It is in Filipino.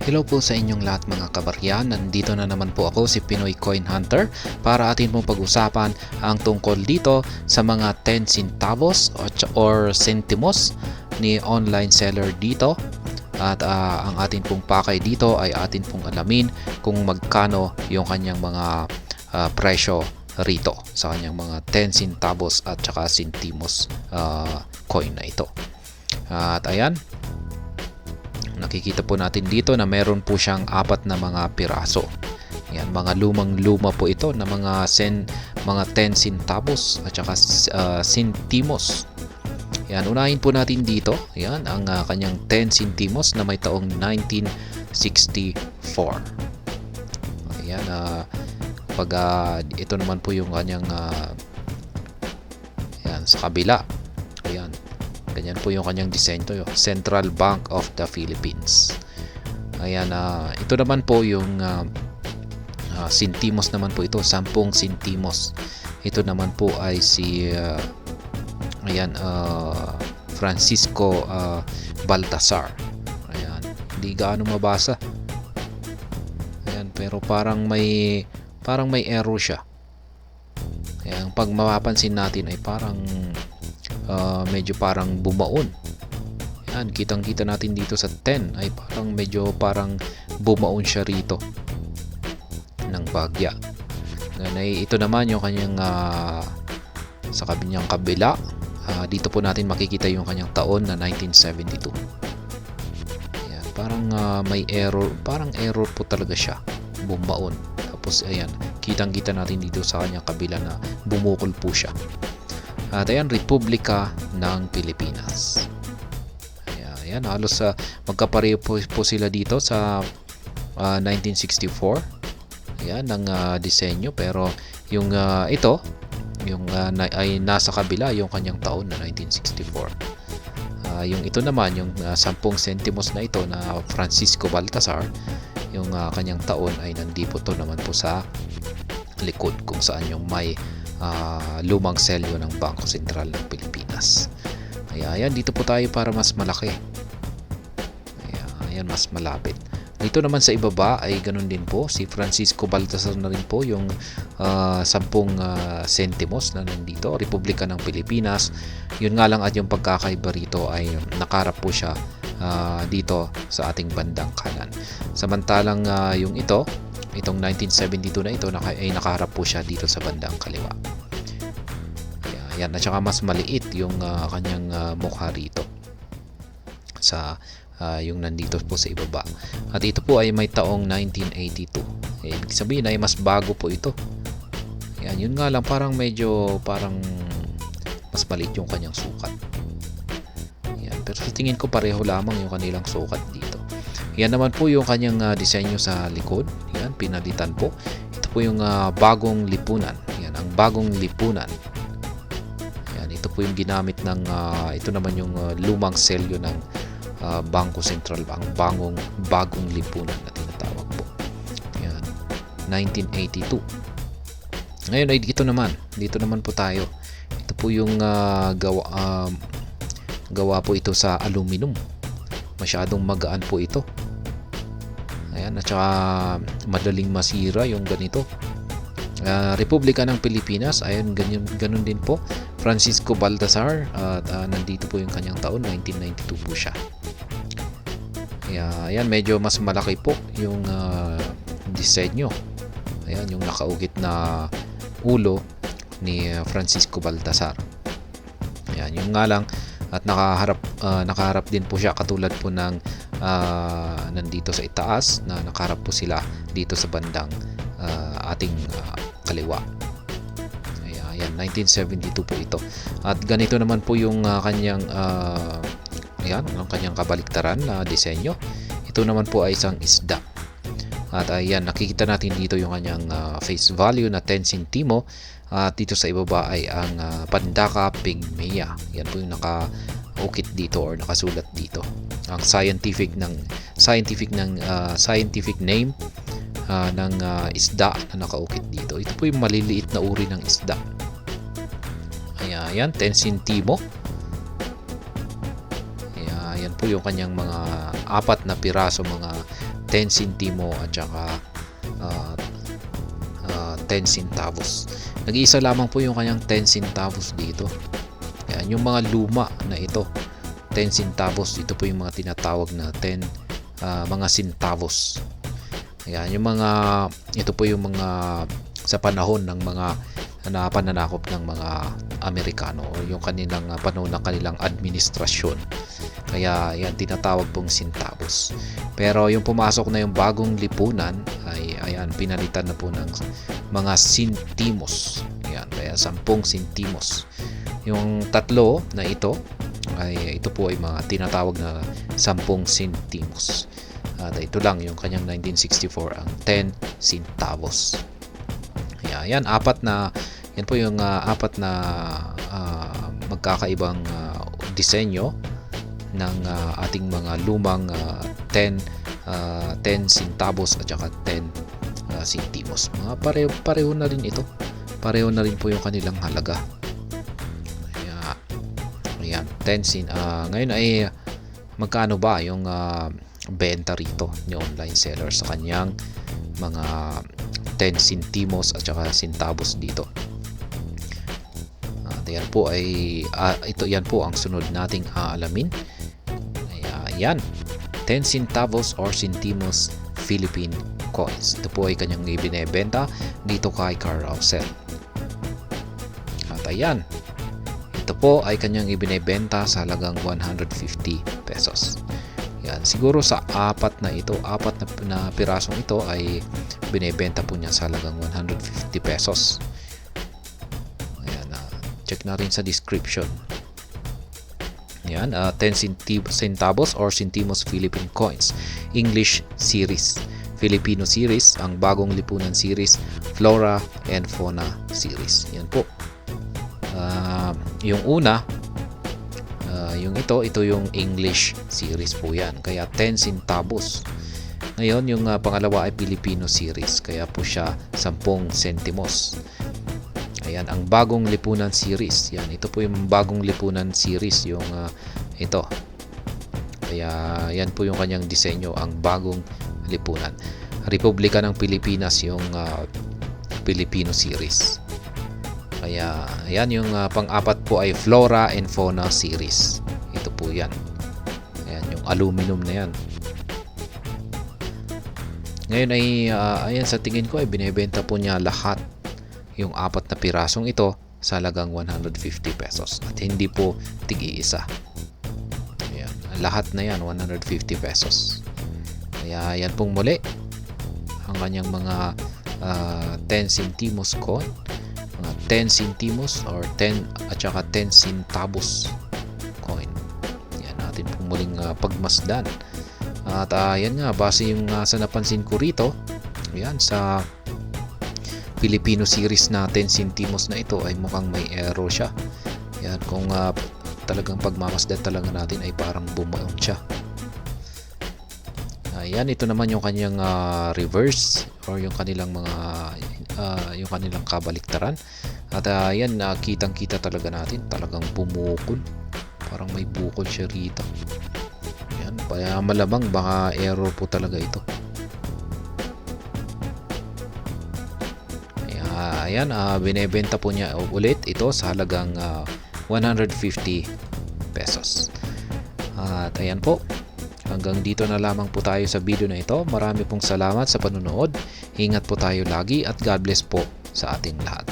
Hello po sa inyong lahat mga kabaryan. Nandito na naman po ako, si Pinoy Coin Hunter, para atin pong pag-usapan ang tungkol dito sa mga 10 centavos or centimos ni online seller dito. At ang atin pong pakay dito ay atin pong alamin kung magkano yung kanyang mga presyo rito sa kanyang mga 10 centavos at saka centimos coin na ito. At ayan, nakikita po natin dito na meron po siyang apat na mga piraso. Yan, mga lumang-luma po ito na mga 10 centavos at saka centimos. Yan, unahin po natin dito. Yan, ang kanyang 10 centimos na may taong 1964. Ayan, pag ito naman po yung kanyang yan, sa kabila. Ayan, ganyan po yung kanyang disenyo, Central Bank of the Philippines. Ayan, ito naman po yung centimos naman po ito, 10 centimos. Ito naman po ay si ayan, Francisco Baltasar. Ayan, hindi gaano mabasa. Ayan, pero parang may error siya. Ayan, pag mapapansin natin ay parang medyo parang bumaon. Yan, kitang-kita natin dito sa 10 ay parang bumaon siya rito ng bagya. Ito naman yung kanyang sa kanyang kabila. Dito po natin makikita yung kanyang taon na 1972. Ayan, parang may error, parang error po talaga siya, bumaon. Tapos ayan, kitang-kita natin dito sa kanyang kabila na bumukol po siya. At ayan, Republika ng Pilipinas. Ayan, halos magkapareho po sila dito sa 1964. Ayan, ng disenyo, pero yung ito, yung ay nasa kabila yung kanyang taon na 1964. Yung ito naman, yung 10 centimos na ito na Francisco Baltasar, yung kanyang taon ay nandito to naman po sa likod kung saan yung may lumang selyo ng Bangko Sentral ng Pilipinas. Ayan, dito po tayo para mas malaki. Ayan, mas malapit. Dito naman sa ibaba ay ganun din po. Si Francisco Baltasar na rin po yung 10 centimos na nandito. Republika ng Pilipinas. Yun nga lang at yung pagkakaiba rito ay nakaharap po siya dito sa ating bandang kanan. Samantalang yung itong 1972 na ito ay nakaharap po siya dito sa bandang kaliwa. Ayan, at saka mas maliit yung kanyang mukha rito sa yung nandito po sa ibaba. At ito po ay may taong 1982. Ibig sabihin ay mas bago po ito. Ayan, yun nga lang parang medyo mas maliit yung kanyang sukat. Ayan, pero sa tingin ko pareho lamang yung kanilang sukat dito. Yan naman po yung kanyang disenyo sa likod. Yan, pinalitan po. Ito po yung bagong lipunan. Yan, ang bagong lipunan. Yan, ito po yung ginamit ng ito naman yung lumang selyo ng Bangko Sentral, ang bagong lipunan na tinatawag po. Yan, 1982. Ngayon ay dito naman po tayo. Ito po yung gawa po ito sa aluminum. Masyadong magaan po ito. Ayan, at saka madaling masira yung ganito. Republika ng Pilipinas, ayun, ganun din po. Francisco Baltasar, at nandito po yung kanyang taon, 1992 po siya. Ayan, medyo mas malaki po yung disenyo. Ayan, yung nakaukit na ulo ni Francisco Baltasar. Ayan, yung nga lang at nakaharap din po siya katulad po ng nandito sa itaas na nakaharap po sila dito sa bandang ating kaliwa. Ayan, 1972 po ito. At ganito naman po yung kanyang ayan, ang kanyang kabaliktaran na disenyo. Ito naman po ay isang isda. At ayan, nakikita natin dito yung kanyang face value na 10 centimo. At dito sa ibaba ay ang Pandaka pygmaea. Yan po yung nakaukit dito or nakasulat dito. Ang scientific name ng isda na nakaukit dito. Ito po yung maliliit na uri ng isda. Ayan, 10 centimo. Ayan po yung kanyang mga apat na piraso mga 10 centimo at saka 10 centavos. Nag-iisa lamang po yung kanyang 10 centavos dito. Yan, yung mga luma na ito, 10 centavos, ito po yung mga tinatawag na 10 mga centavos. Yan, yung mga, ito po yung mga sa panahon ng mga na pananakop ng mga Amerikano o yung kanilang panahon ng kanilang administrasyon. Kaya yan tinatawag pong centavos. Pero yung pumasok na yung bagong lipunan ay ayan, pinalitan na po ng mga centimos. Yan, kaya 10 centimos. Yung tatlo na ito ay ito po ay mga tinatawag na 10 centimos. At ito lang yung kanyang 1964 ang 10 centavos. Yan, yan po yung apat na magkakaibang disenyo ng ating mga lumang 10 centavos at saka 10 centimos. Mga pareho na rin ito. Pareho na rin po yung kanilang halaga. Ayan, 10 ngayon ay magkano ba yung benta rito ni online seller sa kanyang mga 10 centimos at saka centavos dito. Yan po ay yan po ang sunod nating aalamin. Ayan, 10 centavos or centimos Philippine coins. Ito po ay kanyang ibinebenta dito kay Carousel. At ayan, ito po ay kanyang ibinebenta sa halagang 150 pesos. Yan, siguro sa apat na pirasong ito ay binebenta po niya sa halagang 150 pesos. Ayan, check na rin sa description. Yan, 10 centavos or centimos Philippine coins. English series, Filipino series, ang bagong lipunan series, Flora and Fauna series. Yan po. Yung una, yung ito yung English series po yan. Kaya 10 centavos. Ngayon, yung pangalawa ay Filipino series. Kaya po siya 10 centimos. Ayan, ang bagong lipunan series. Yan, ito po yung bagong lipunan series. Yung ito. Kaya yan po yung kanyang disenyo, ang bagong lipunan. Republika ng Pilipinas yung Filipino series. Kaya ayan, yung pang-apat po ay Flora and Fauna series. Ito po yan. Ayan, yung aluminum na yan. Ngayon ay ayan, sa tingin ko ay binebenta po niya lahat yung apat na pirasong ito sa halagang 150 pesos. At hindi po tig-iisa. Ayan, lahat na yan 150 pesos. Kaya yan pong muli ang kanyang mga 10 centimos coin, mga 10 centimos or 10 at saka 10 centavos coin. Yan natin pong muling pagmasdan. At yan nga, base yung sa napansin ko rito, yan sa Filipino series na 10 centimos na ito ay mukhang may error siya. Yan, kung talagang pagmamasdan talaga natin ay parang bumaon siya. Ayan, ito naman yung kanyang reverse or yung kanilang mga yung kanilang kabaliktaran. At ayan, kitang-kita talaga natin, talagang bumukol. Parang may bukol siya rito. Ayan, kaya malamang baka error po talaga ito. Ayan, binebenta po niya ulit ito sa halagang 150 pesos. At ayan po, hanggang dito na lamang po tayo sa video na ito. Marami pong salamat sa panonood. Ingat po tayo lagi at God bless po sa ating lahat.